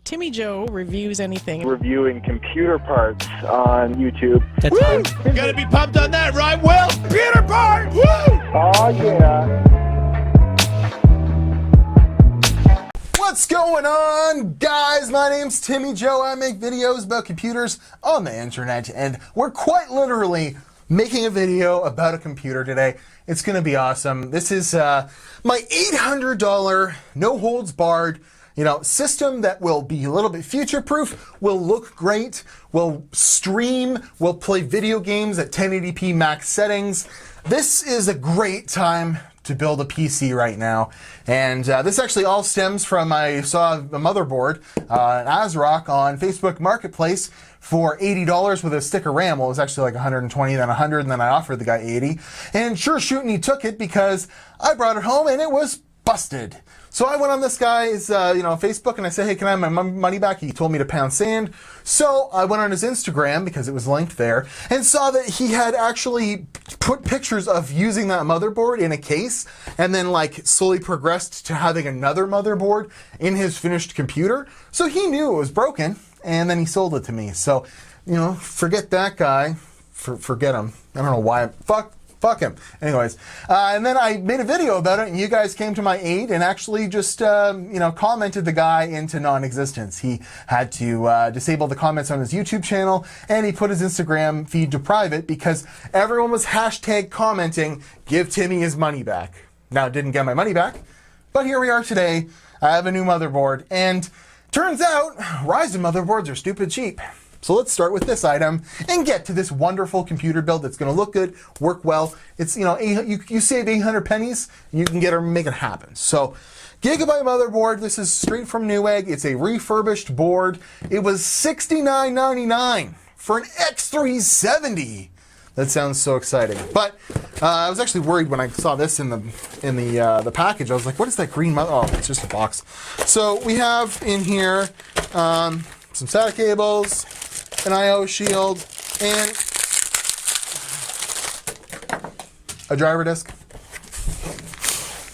Timmy Joe reviews anything. Reviewing computer parts on YouTube. Woo! Gotta be pumped on that, right, Will? Computer parts! Woo! Oh, yeah. What's going on, guys? My name's Timmy Joe. I make videos about computers on the internet, and we're quite literally making a video about a computer today. It's gonna be awesome. This is my $800 no holds barred system that will be a little bit future-proof, will look great, will stream, will play video games at 1080p max settings. This is a great time to build a PC right now. And this actually all stems from, I saw a motherboard, an ASRock on Facebook Marketplace for $80 with a stick of RAM. Well, it was actually like 120, then 100, and then I offered the guy 80. And sure shooting, he took it because I brought it home and it was busted. So I went on this guy's Facebook and I said, hey, can I have my money back? He told me to pound sand. So I went on his Instagram because it was linked there and saw that he had actually put pictures of using that motherboard in a case and then like slowly progressed to having another motherboard in his finished computer. So he knew it was broken and then he sold it to me. So, forget that guy. Forget him. I don't know why. Fuck him. Anyways, and then I made a video about it, and you guys came to my aid and actually just, commented the guy into non-existence. He had to disable the comments on his YouTube channel, and he put his Instagram feed to private because everyone was hashtag commenting, give Timmy his money back. Now, I didn't get my money back, but here we are today. I have a new motherboard, and turns out Ryzen motherboards are stupid cheap. So let's start with this item and get to this wonderful computer build that's going to look good, work well. It's, you save 800 pennies, you can get or make it happen. So Gigabyte motherboard, this is straight from Newegg. It's a refurbished board. It was $69.99 for an X370. That sounds so exciting. But I was actually worried when I saw this in the package. I was like, what is that green Oh, it's just a box. So we have in here some SATA cables, an I/O shield, and a driver disk.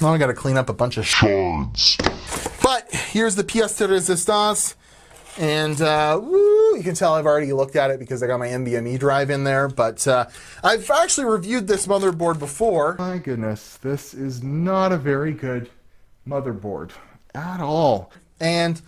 Now I got to clean up a bunch of shards. But here's the pièce de résistance, and you can tell I've already looked at it because I got my NVMe drive in there. But I've actually reviewed this motherboard before. My goodness, this is not a very good motherboard at all, and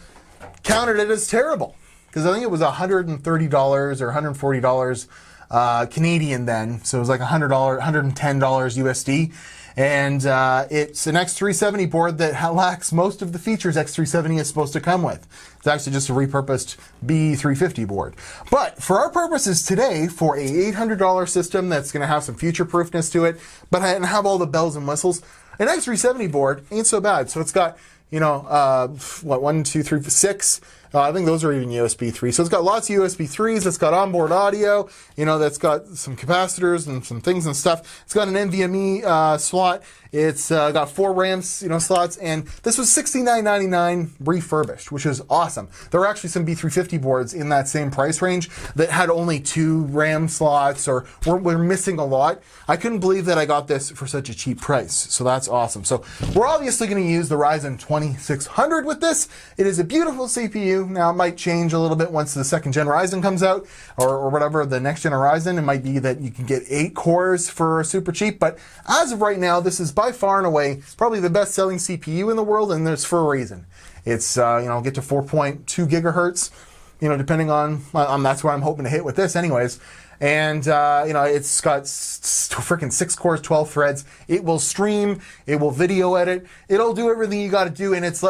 counted it as terrible. Because I think it was $130 or $140 Canadian then. So it was like $100, $110 USD. And it's an X370 board that lacks most of the features X370 is supposed to come with. It's actually just a repurposed B350 board. But for our purposes today, for a $800 system that's going to have some future-proofness to it, but have all the bells and whistles, an X370 board ain't so bad. So it's got, 1, 2, 3, 6. I think those are even USB 3. So it's got lots of USB 3s. It's got onboard audio. That's got some capacitors and some things and stuff. It's got an NVMe slot. It's got 4 RAM slots. And this was $69.99 refurbished, which is awesome. There were actually some B350 boards in that same price range that had only 2 RAM slots or were missing a lot. I couldn't believe that I got this for such a cheap price. So that's awesome. So we're obviously going to use the Ryzen 2600 with this. It is a beautiful CPU. Now, it might change a little bit once the second gen Ryzen comes out or whatever, the next gen Ryzen. It might be that you can get 8 cores for super cheap. But as of right now, this is by far and away probably the best selling CPU in the world, and there's for a reason. It's, get to 4.2 gigahertz, depending on that's what I'm hoping to hit with this anyways. And, it's got freaking 6 cores, 12 threads. It will stream. It will video edit. It'll do everything you got to do. And it's,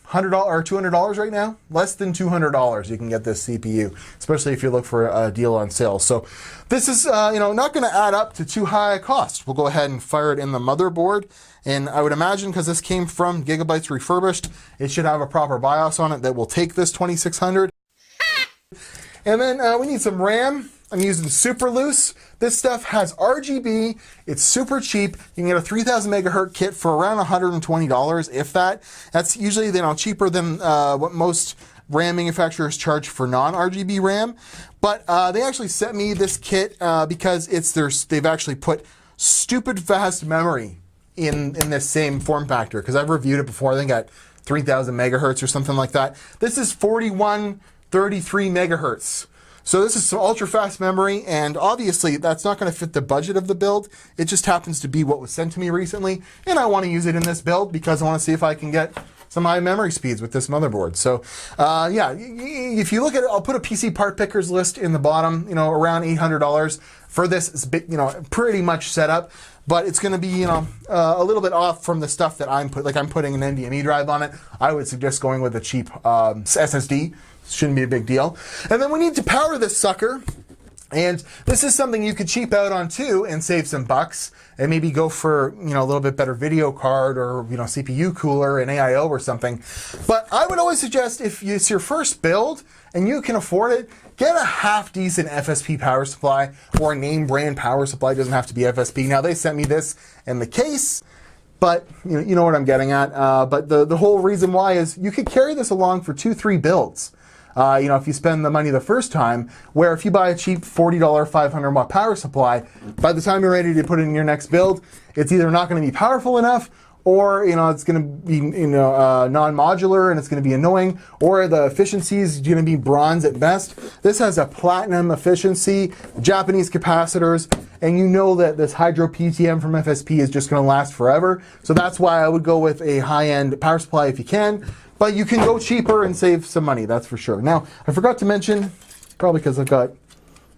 $100 or $200 right now? Less than $200 you can get this CPU, especially if you look for a deal on sale. So this is, not going to add up to too high a cost. We'll go ahead and fire it in the motherboard. And I would imagine because this came from Gigabyte's refurbished, it should have a proper BIOS on it that will take this 2600. And then we need some RAM. I'm using super loose. This stuff has RGB. It's super cheap. You can get a 3000 megahertz kit for around $120, if that. That's usually cheaper than what most RAM manufacturers charge for non-RGB RAM. But they actually sent me this kit because they've actually put stupid fast memory in this same form factor. Because I've reviewed it before. I think at 3000 megahertz or something like that. This is 4133 megahertz. So this is some ultra fast memory, and obviously that's not going to fit the budget of the build. It just happens to be what was sent to me recently, and I want to use it in this build because I want to see if I can get some high memory speeds with this motherboard. So yeah, if you look at it, I'll put a PC part pickers list in the bottom, you know, around $800 for this, you know, pretty much set up. But it's going to be, you know, a little bit off from the stuff that I'm putting an NVMe drive on it. I would suggest going with a cheap SSD. Shouldn't be a big deal. And then we need to power this sucker. And this is something you could cheap out on too and save some bucks and maybe go for, you know, a little bit better video card or, you know, CPU cooler and AIO or something. But I would always suggest if it's your first build and you can afford it, get a half decent FSP power supply or a name brand power supply. It doesn't have to be FSP. Now they sent me this in the case, but you know what I'm getting at. But the whole reason why is you could carry this along for 2-3 builds. You know, if you spend the money the first time, where if you buy a cheap $40 500 watt power supply, by the time you're ready to put it in your next build, it's either not going to be powerful enough, or, you know, it's going to be, you know, non-modular and it's going to be annoying, or the efficiency is going to be bronze at best. This has a platinum efficiency, Japanese capacitors, and you know that this Hydro PTM from FSP is just going to last forever. So that's why I would go with a high-end power supply if you can. But you can go cheaper and save some money, that's for sure. Now, I forgot to mention, probably because I've got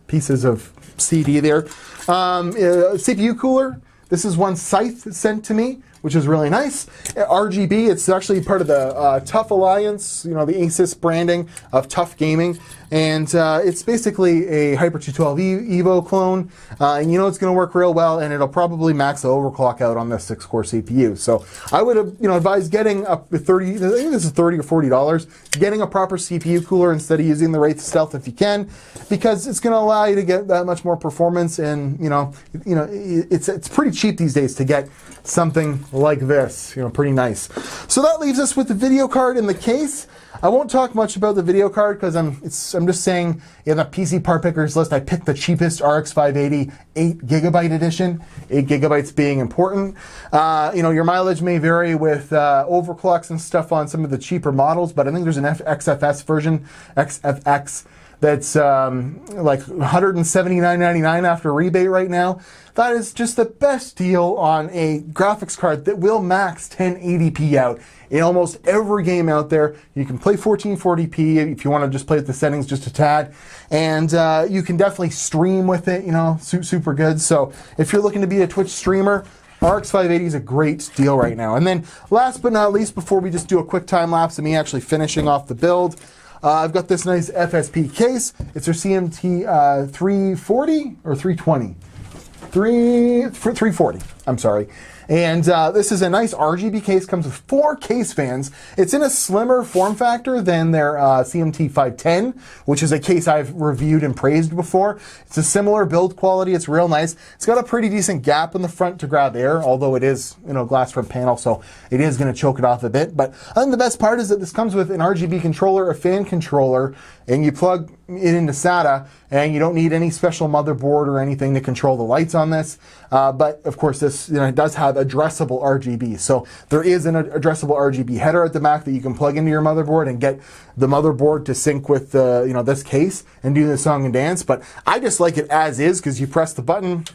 pieces of CD there, CPU cooler. This is one Scythe sent to me, which is really nice. RGB, it's actually part of the Tough Alliance, you know, the ASUS branding of Tough Gaming. And it's basically a Hyper 212 Evo clone. And you know it's going to work real well, and it'll probably max the overclock out on this 6-core CPU. So I would, you know, advise getting a 30, I think this is $30 or $40, getting a proper CPU cooler instead of using the Wraith Stealth if you can, because it's going to allow you to get that much more performance. And you know, it's pretty cheap these days to get something like this, you know, pretty nice. So that leaves us with the video card in the case. I won't talk much about the video card because I'm just saying in the PC part pickers list, I picked the cheapest RX 580 8GB edition, 8 gigabytes being important. You know, your mileage may vary with overclocks and stuff on some of the cheaper models, but I think there's an XFS version, XFX, that's like $179.99 after rebate right now. That is just the best deal on a graphics card that will max 1080p out in almost every game out there. You can play 1440p if you want to just play with the settings just a tad, and you can definitely stream with it, you know, super good. So if you're looking to be a Twitch streamer, RX 580 is a great deal right now. And then last but not least, before we just do a quick time lapse of me actually finishing off the build, I've got this nice FSP case. It's our CMT 340 or 320? 340, I'm sorry. And this is a nice RGB case, comes with 4 case fans. It's in a slimmer form factor than their CMT 510, which is a case I've reviewed and praised before. It's a similar build quality, it's real nice. It's got a pretty decent gap in the front to grab air, although it is, you know, glass front panel, so it is gonna choke it off a bit. But I think the best part is that this comes with an RGB controller, a fan controller, and you plug it into SATA, and you don't need any special motherboard or anything to control the lights on this. But of course, this, you know, it does have addressable RGB. So there is an addressable RGB header at the back that you can plug into your motherboard and get the motherboard to sync with the, you know, this case and do the song and dance. But I just like it as is because you press the button.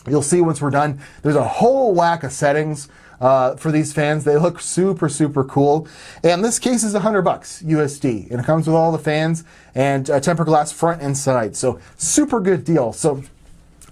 You'll see once we're done, there's a whole whack of settings for these fans. They look super cool. And this case is $100 USD, and it comes with all the fans and tempered glass front and side. So super good deal. So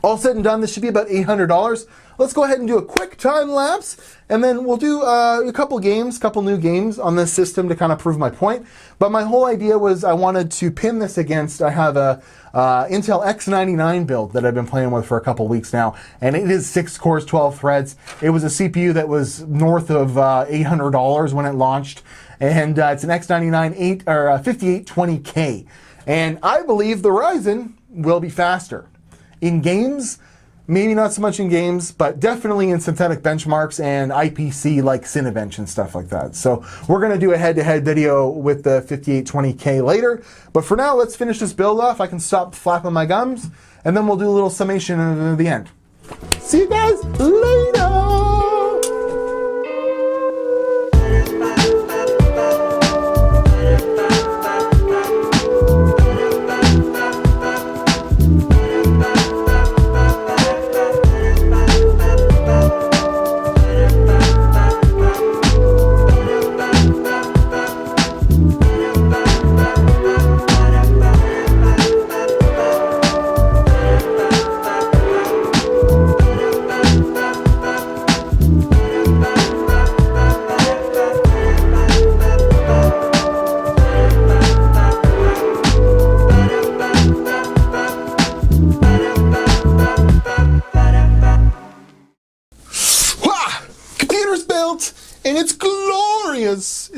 all said and done, this should be about $800. Let's go ahead and do a quick time lapse, and then we'll do a couple new games on this system to kind of prove my point. But my whole idea was I wanted to pin this against, I have a Intel X99 build that I've been playing with for a couple weeks now, and it is 6 cores, 12 threads. It was a CPU that was north of $800 when it launched, and it's an X99 5820K. And I believe the Ryzen will be faster. In games, maybe not so much in games, but definitely in synthetic benchmarks and IPC like Cinebench and stuff like that. So we're going to do a head-to-head video with the 5820K later. But for now, let's finish this build off. I can stop flapping my gums, and then we'll do a little summation at the end. See you guys later!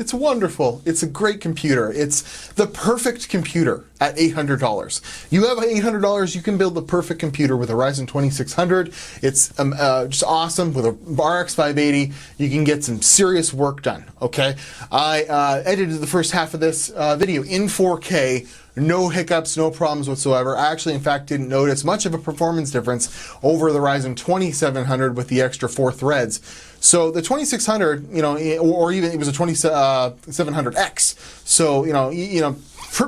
It's wonderful. It's a great computer. It's the perfect computer at $800. You have $800, you can build the perfect computer with a Ryzen 2600. It's just awesome. With a RX 580, you can get some serious work done, okay? I edited the first half of this video in 4K. No hiccups, no problems whatsoever. I actually, in fact, didn't notice much of a performance difference over the Ryzen 2700 with the extra 4 threads. So the 2600, you know, or even it was a 2700X. So, you know,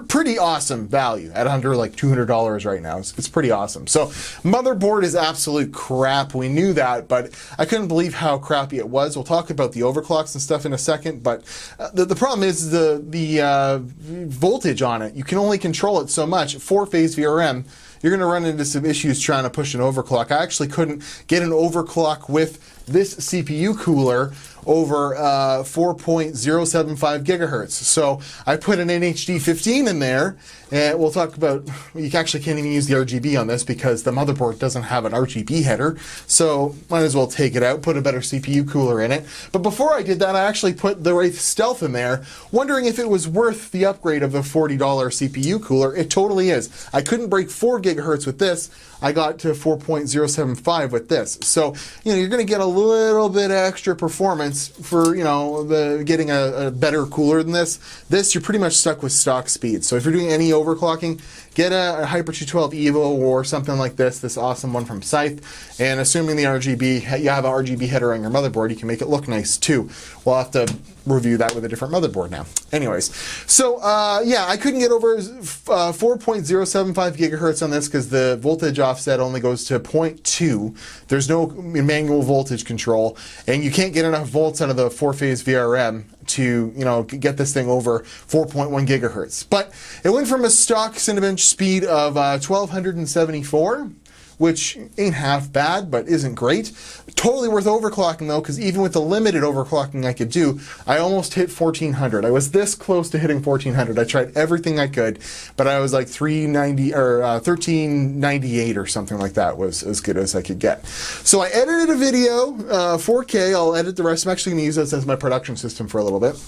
pretty awesome value at under like $200 right now. It's pretty awesome. So motherboard is absolute crap. We knew that, but I couldn't believe how crappy it was. We'll talk about the overclocks and stuff in a second, but the problem is the voltage on it. You can only control it so much. 4-phase VRM. You're going to run into some issues trying to push an overclock. I actually couldn't get an overclock with this CPU cooler over 4.075 gigahertz. So I put an NHD 15 in there, and we'll talk about, you actually can't even use the RGB on this because the motherboard doesn't have an RGB header. So might as well take it out, put a better CPU cooler in it. But before I did that, I actually put the Wraith Stealth in there, wondering if it was worth the upgrade of the $40 CPU cooler. It totally is. I couldn't break 4 gigahertz with this. I got to 4.075 with this. So, you know, you're going to get a little bit extra performance for, you know, getting a better cooler than this. This, you're pretty much stuck with stock speed. So if you're doing any overclocking, get a Hyper 212 Evo or something like this awesome one from Scythe. And assuming the RGB, you have an RGB header on your motherboard, you can make it look nice too. We'll have to review that with a different motherboard now. Anyways, so yeah, I couldn't get over 4.075 gigahertz on this because the voltage offset only goes to 0.2. There's no manual voltage control, and you can't get enough volts out of the 4-phase VRM to, you know, get this thing over 4.1 gigahertz. But it went from a stock Cinebench speed of 1274, which ain't half bad, but isn't great. Totally worth overclocking though, because even with the limited overclocking I could do, I almost hit 1400. I was this close to hitting 1400. I tried everything I could, but I was like 390 or 1398 or something like that was as good as I could get. So I edited a video, 4K. I'll edit the rest. I'm actually going to use this as my production system for a little bit.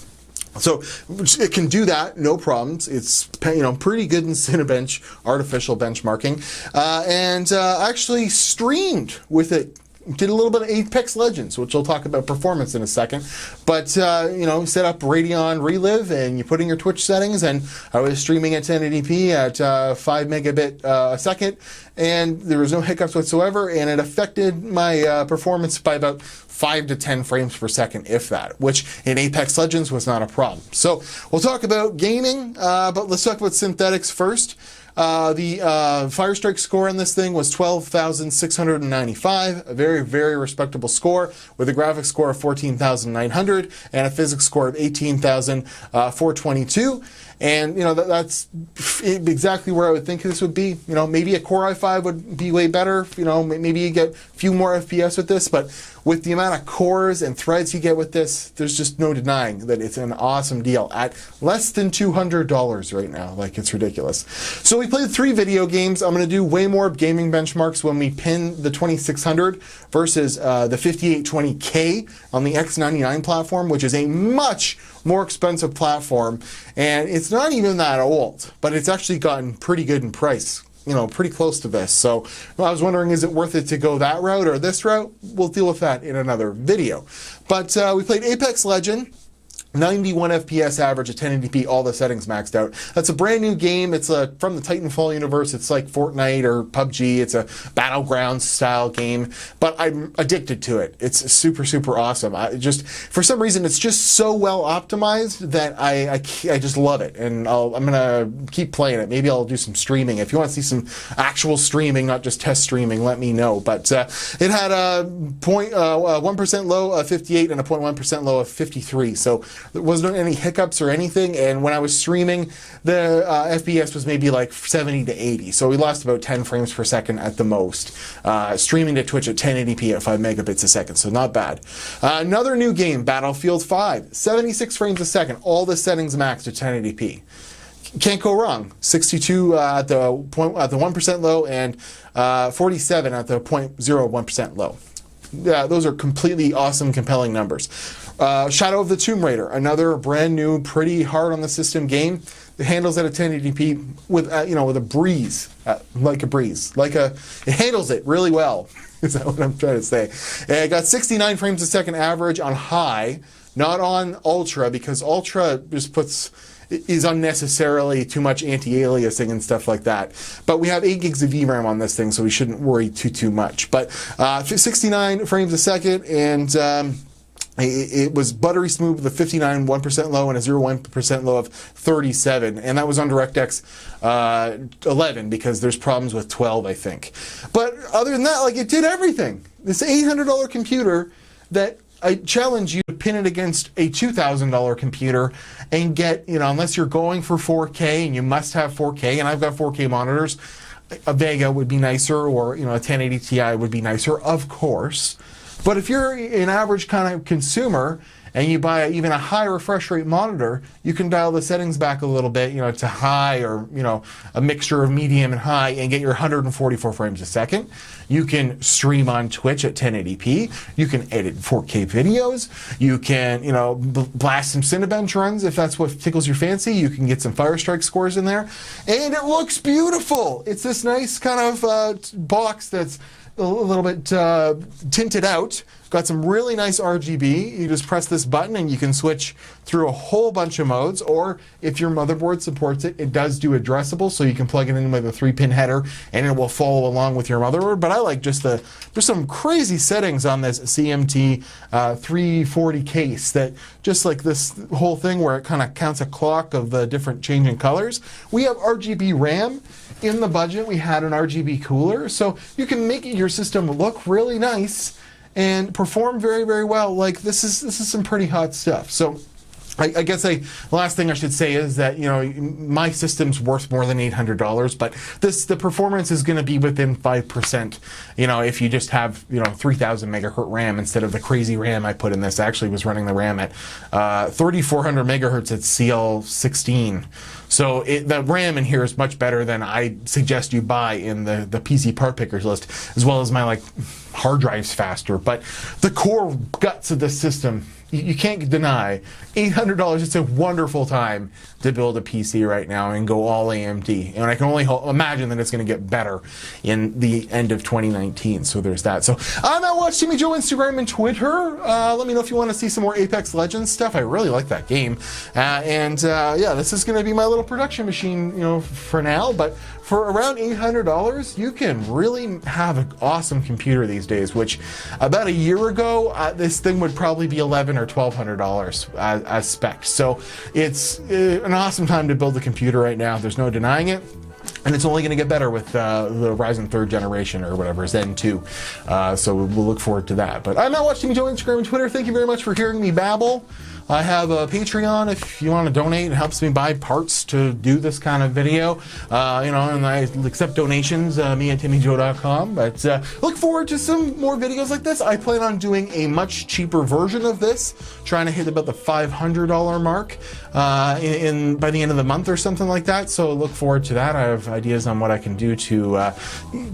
So it can do that, no problems. It's, you know, pretty good in Cinebench artificial benchmarking, and actually streamed with it. Did a little bit of Apex Legends, which we'll talk about performance in a second. But, you know, set up Radeon Relive, and you put in your Twitch settings, and I was streaming at 1080p at 5 megabit a second, and there was no hiccups whatsoever, and it affected my performance by about 5 to 10 frames per second, if that, which in Apex Legends was not a problem. So we'll talk about gaming, but let's talk about synthetics first. The Firestrike score on this thing was 12,695, a very, very respectable score, with a graphics score of 14,900 and a physics score of 18,422. And, you know, that's exactly where I would think this would be. You know, maybe a Core i5 would be way better. You know, maybe you get a few more FPS with this, but with the amount of cores and threads you get with this, there's just no denying that it's an awesome deal at less than $200 right now. Like, it's ridiculous. So we played 3 video games. I'm going to do way more gaming benchmarks when we pin the 2600 versus the 5820K on the X99 platform, which is a much more expensive platform, and it's not even that old, but it's actually gotten pretty good in price, you know, pretty close to this. So I was wondering, is it worth it to go that route or this route? We'll deal with that in another video. But we played Apex Legend. 91 FPS average at 1080p, all the settings maxed out. That's a brand new game. It's from the Titanfall universe. It's like Fortnite or PUBG. It's a Battlegrounds style game, but I'm addicted to it. It's super, super awesome. I just, for some reason, it's just so well optimized that I just love it. And I'm going to keep playing it. Maybe I'll do some streaming. If you want to see some actual streaming, not just test streaming, let me know. But it had a 1% low of 58 and a 0.1% low of 53. So there wasn't any hiccups or anything, and when I was streaming, the FPS was maybe like 70 to 80, so we lost about 10 frames per second at the most. Streaming to Twitch at 1080p at 5 megabits a second, so not bad. Another new game, Battlefield 5, 76 frames a second, all the settings maxed at 1080p. Can't go wrong. 62 at the 1% low and 47 at the 0.01% low. those are completely awesome, compelling numbers. Shadow of the Tomb Raider, another brand new, pretty hard on the system game. It handles at a 1080p with with a breeze, it handles it really well. Is that what I'm trying to say? And it got 69 frames a second average on high, not on ultra, because ultra just is unnecessarily too much anti-aliasing and stuff like that. But we have 8 gigs of VRAM on this thing, so we shouldn't worry too much. But 69 frames a second, and it was buttery smooth with a 59 1% low and a 0 1% low of 37, and that was on DirectX 11 because there's problems with 12, I think. But other than that, like, it did everything. This $800 computer that I challenge you to pin it against a $2,000 computer and get, unless you're going for 4K and you must have 4K, and I've got 4K monitors, a Vega would be nicer, or a 1080 Ti would be nicer, of course. But if you're an average kind of consumer and you buy even a high refresh rate monitor, you can dial the settings back a little bit, to high, or a mixture of medium and high, and get your 144 frames a second. You can stream on Twitch at 1080p. You can edit 4K videos. You can, blast some Cinebench runs if that's what tickles your fancy. You can get some Firestrike scores in there, and it looks beautiful. It's this nice kind of box that's a little bit tinted out. Got some really nice RGB. You just press this button and you can switch through a whole bunch of modes, or if your motherboard supports it, it does do addressable, so you can plug it in with a 3-pin header and it will follow along with your motherboard. But I like just there's some crazy settings on this CMT 340 case that just like this whole thing where it kind of counts a clock of the different changing colors. We have RGB RAM. In the budget, we had an RGB cooler, so you can make your system look really nice and perform very, very well. Like, this is some pretty hot stuff. So I guess the last thing I should say is that, my system's worth more than $800, but the performance is going to be within 5%, if you just have, 3000 megahertz RAM instead of the crazy RAM I put in this. I actually was running the RAM at 3400 megahertz at CL16. So the RAM in here is much better than I suggest you buy in the PC part pickers list, as well as my hard drive's faster. But the core guts of this system, you can't deny $800. It's a wonderful time to build a PC right now and go all AMD. And I can only imagine that it's going to get better in the end of 2019. So there's that. So I'm at Watch Timmy Joe, Instagram and Twitter. Let me know if you want to see some more Apex Legends stuff. I really like that game. Yeah, this is going to be my little production machine, for now. But for around $800, you can really have an awesome computer these days, which about a year ago, this thing would probably be $1,100 or $1,200 as spec. So it's an awesome time to build a computer right now. There's no denying it. And it's only going to get better with the Ryzen 3rd generation, or whatever, Zen 2. So we'll look forward to that. But I'm at Watch Timmy Joe, Instagram and Twitter. Thank you very much for hearing me babble. I have a Patreon if you want to donate. It helps me buy parts to do this kind of video. And I accept donations, me at timmyjoe.com. But look forward to some more videos like this. I plan on doing a much cheaper version of this, trying to hit about the $500 mark by the end of the month or something like that. So look forward to that. I have ideas on what I can do to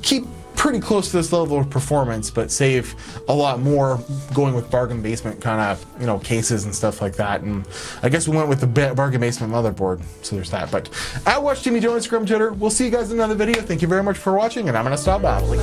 keep pretty close to this level of performance, but save a lot more going with bargain basement kind of cases and stuff like that. And I guess we went with the bargain basement motherboard, so there's that. But at Watch Timmy Joe, Instagram, Twitter. We'll see you guys in another video. Thank you very much for watching, and I'm gonna stop babbling.